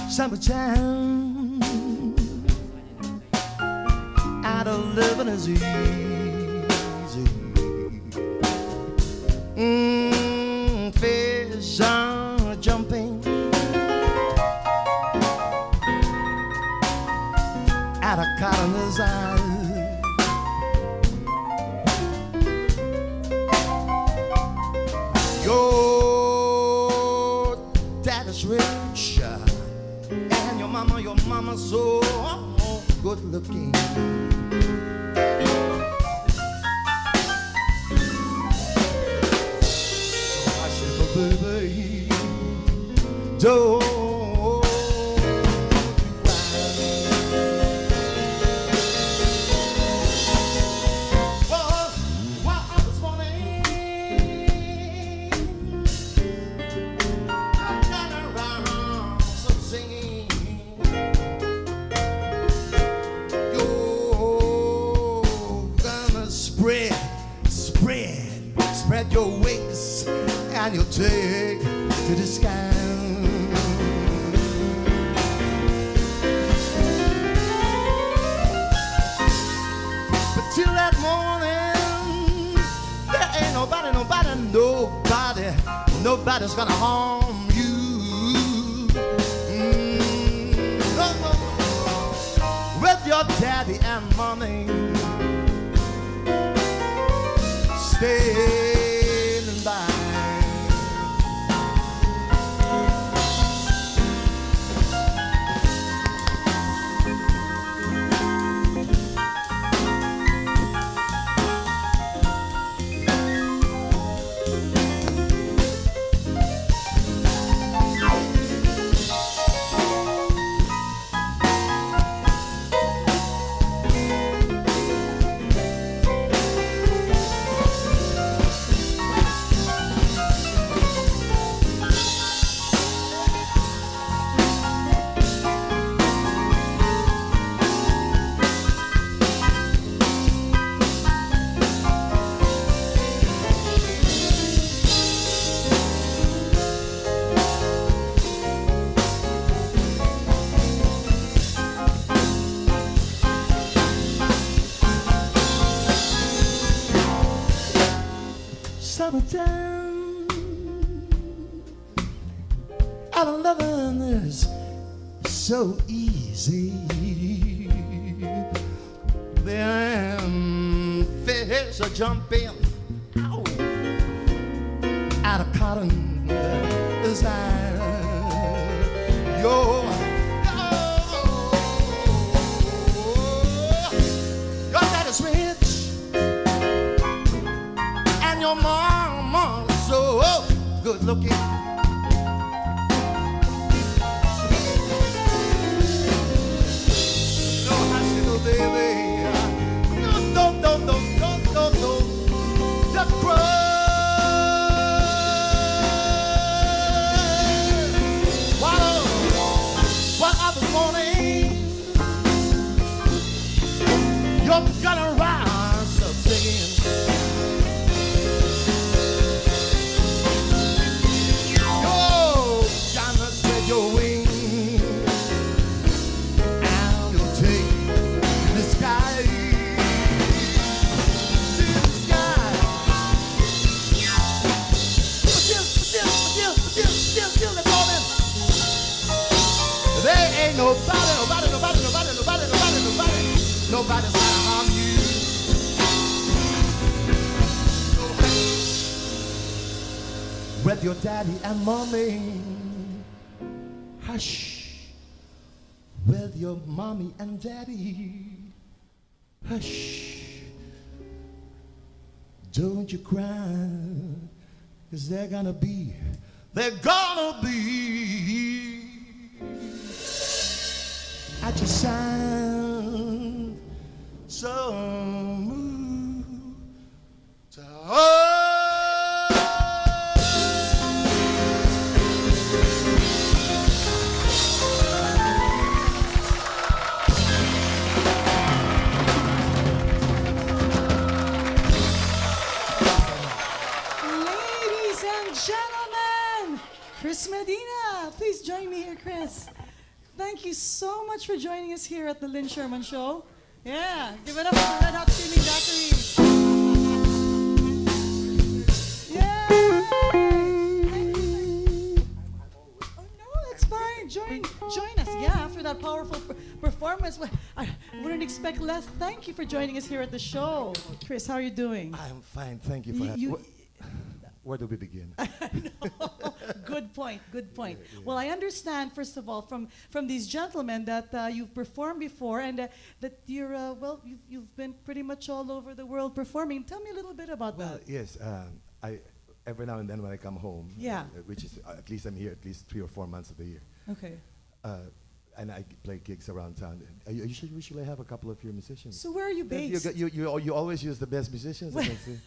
Summertime, out of living is easy. Fish are jumping out of cotton is eyes. Your dad is rich, and your mama's so good looking. So hush little baby, don't your wings and you'll take to the sky. But till that morning, there ain't nobody's gonna harm you. No, with your daddy and mommy, stay. Summertime, out of loving is so easy. Them fish are jumping out of cotton is your dad is rich and your mama so good looking. So hush little baby, don't just cry. One other morning, you're gonna rise up singing. Your wings and you'll take the sky to the sky. But still they're calling. There ain't nobody's gonna harm you. With your daddy and mommy. Hush, with your mommy and daddy. Hush, don't you cry, 'cause they're gonna be at your side. So move to join me here, Cris. Thank you so much for joining us here at the Lynn Sherman Show. Yeah, give it up for Red Hot Screaming Daquiris. Yeah. Oh no, that's fine. Join us. Yeah, after that powerful performance, I wouldn't expect less. Thank you for joining us here at the show, Cris. How are you doing? I'm fine. Thank you for having. Where do we begin? No. Good point. Good point. Yeah. Well, I understand first of all from these gentlemen that you've performed before and that you're you've been pretty much all over the world performing. Tell me a little bit about that. Well, yes. I every now and then when I come home, which is at least I'm here at least 3 or 4 months of the year. Okay. And I play gigs around town. You should usually have a couple of your musicians. So where are you based? You always use the best musicians, I can see.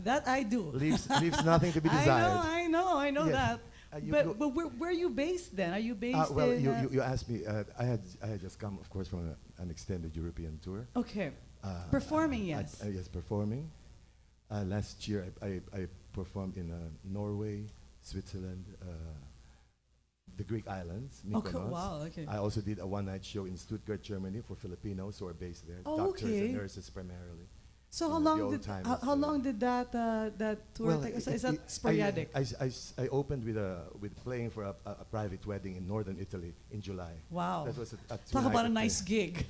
That I do. Leaves nothing to be desired. I know yes. That. But where are you based then? Are you based well, in... you asked me. I had just come, of course, from an extended European tour. Okay. Performing, yes. Yes, performing. Last year, I performed in Norway, Switzerland, the Greek islands, Mykonos. Okay, wow, okay. I also did a one-night show in Stuttgart, Germany for Filipinos who are based there, oh, doctors okay. and nurses primarily. So how long did that tour take? Is that sporadic? I opened with playing for a private wedding in northern Italy in July. Wow. That was talk about a nice gig.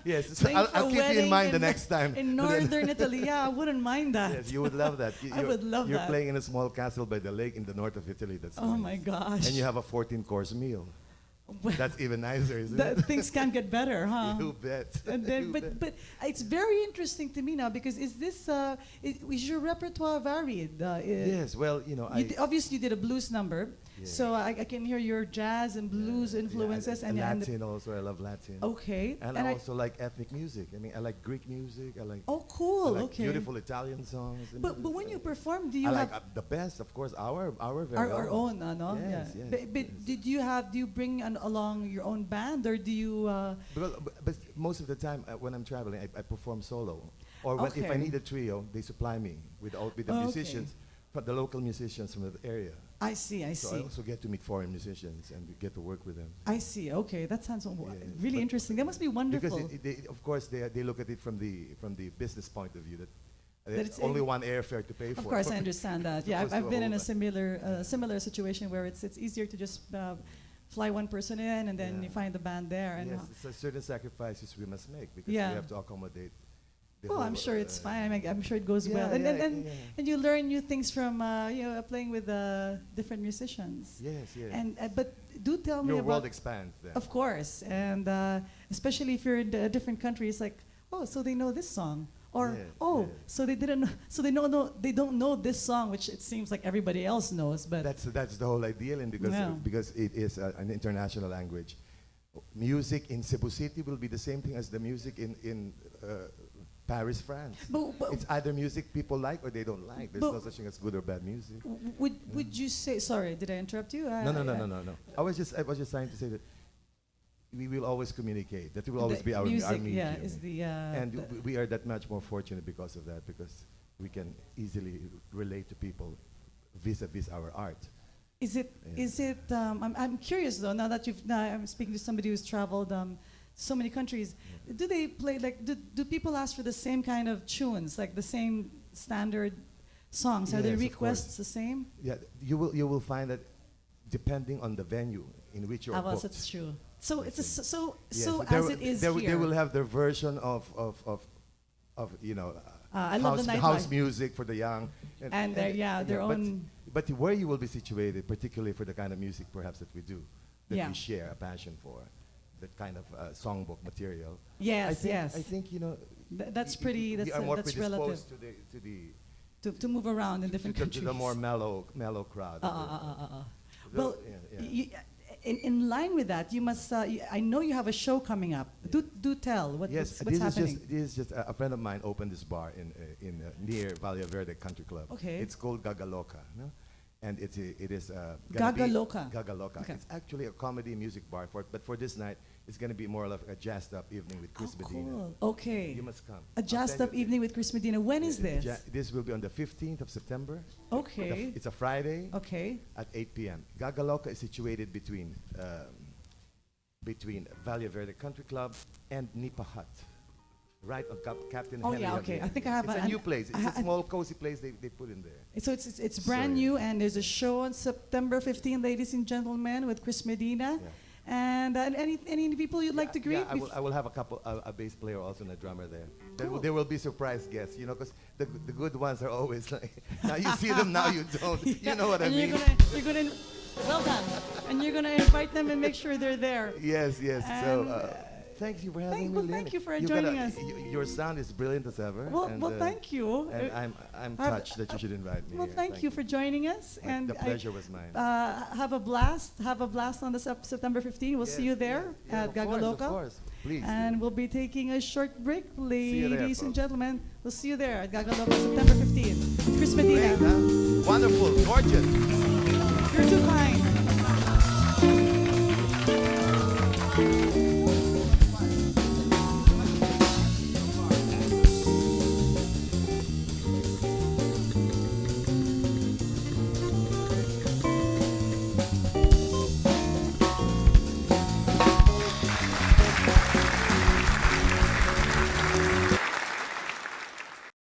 Yes, so I'll keep you in mind the next time. In northern Italy, yeah, I wouldn't mind that. Yes, you would love that. I would love that. You're playing in a small castle by the lake in the north of Italy. That's oh nice. My gosh. And you have a 14-course meal. Well, that's even nicer, isn't it? Things can't get better, huh? You bet. And then, but it's very interesting to me now because is this is your repertoire varied? Yes, well, you know, obviously you did a blues number, yeah. So I can hear your jazz and blues influences and Latin also. I love Latin. Okay. And I also like ethnic music. I mean, I like Greek music. I like cool. I like okay. Beautiful Italian songs. But when you perform, do you have the best? Of course, our own, no? Yes, yeah. Yes, but do you bring along your own band or do you? But most of the time when I'm traveling, I perform solo. Or when, if I need a trio, they supply me with the musicians, the local musicians from the area. I see. So I also get to meet foreign musicians and get to work with them. I see. Okay, that sounds really interesting. That must be wonderful. Because of course they look at it from the business point of view that it's only one airfare to pay for. Of course, I understand that. Yeah, I've been in a similar situation where it's easier to just fly one person in and then you find the band there. And yes, it's certain sacrifices we must make because we have to accommodate. Oh, I'm sure it's fine. I'm sure it goes well. And you learn new things from playing with different musicians. Yes, yes. And but do tell me your about... world expands then. Of course. And especially if you're in a different country, it's like, oh, so they know this song. Or, so they didn't. So they don't know this song, which it seems like everybody else knows. But that's the whole ideal, and because it is an international language. Music in Cebu City will be the same thing as the music in Paris, France. But it's either music people like or they don't like. There's no such thing as good or bad music. Would you say? Sorry, did I interrupt you? No. I was just trying to say that we will always communicate. That will always be our medium. Yeah, is and we are that much more fortunate because of that, because we can easily relate to people vis-a-vis our art. Is it? I'm curious though. Now that I'm speaking to somebody who's traveled so many countries. Yeah. Do they play do people ask for the same kind of tunes, like the same standard songs? Are their requests the same? Yeah, you will find that depending on the venue in which you're booked. That's true. So it's they will have their version of I love the house music for the young and their own. But where you will be situated, particularly for the kind of music perhaps that we do, that we share a passion for, that kind of songbook material. Yes, I think that's pretty. That's relative. To move around in different countries. To the more mellow crowd. Well, in line with that, you must. I know you have a show coming up. Do tell what's happening. This is just a friend of mine opened this bar in near Valle Verde Country Club. Okay. It's called Gagaloka. No? And it is Gaga Loca. Gaga Loca. Okay. It's actually a comedy music bar but for this night, it's going to be more of a jazzed up evening with Cris Medina. Cool. Okay. You must come. A jazzed up evening with Cris Medina. When is this? This will be on the 15th of September. Okay. It's a Friday. Okay. At 8 p.m. Gaga Loca is situated between Valle Verde Country Club and Nipa Hut. Right on Captain Henry. Yeah, okay. I think I have a new place. It's a small, cozy place they put in there. So it's brand new, and there's a show on September 15th, ladies and gentlemen, with Cris Medina. Yeah. And any people you'd like to greet? Yeah, I will have a bass player also and a drummer there. Cool. There will be surprise guests, because the good ones are always like, now you see them, now you don't. You know what I mean? You're gonna, well done. And you're gonna invite them and make sure they're there. Yes. So. Thank you for having me. Thank you for joining us. Your sound is brilliant as ever. Well, thank you. And I'm touched that you should invite me. Well, thank you for joining us. The pleasure was mine. Have a blast. Have a blast on the September 15th. We'll see you there at Gaga Loca. Of course, please. And we'll be taking a short break, ladies and gentlemen. We'll see you there at Gaga Loca September 15th. Cris Medina. Great, huh? Wonderful, gorgeous.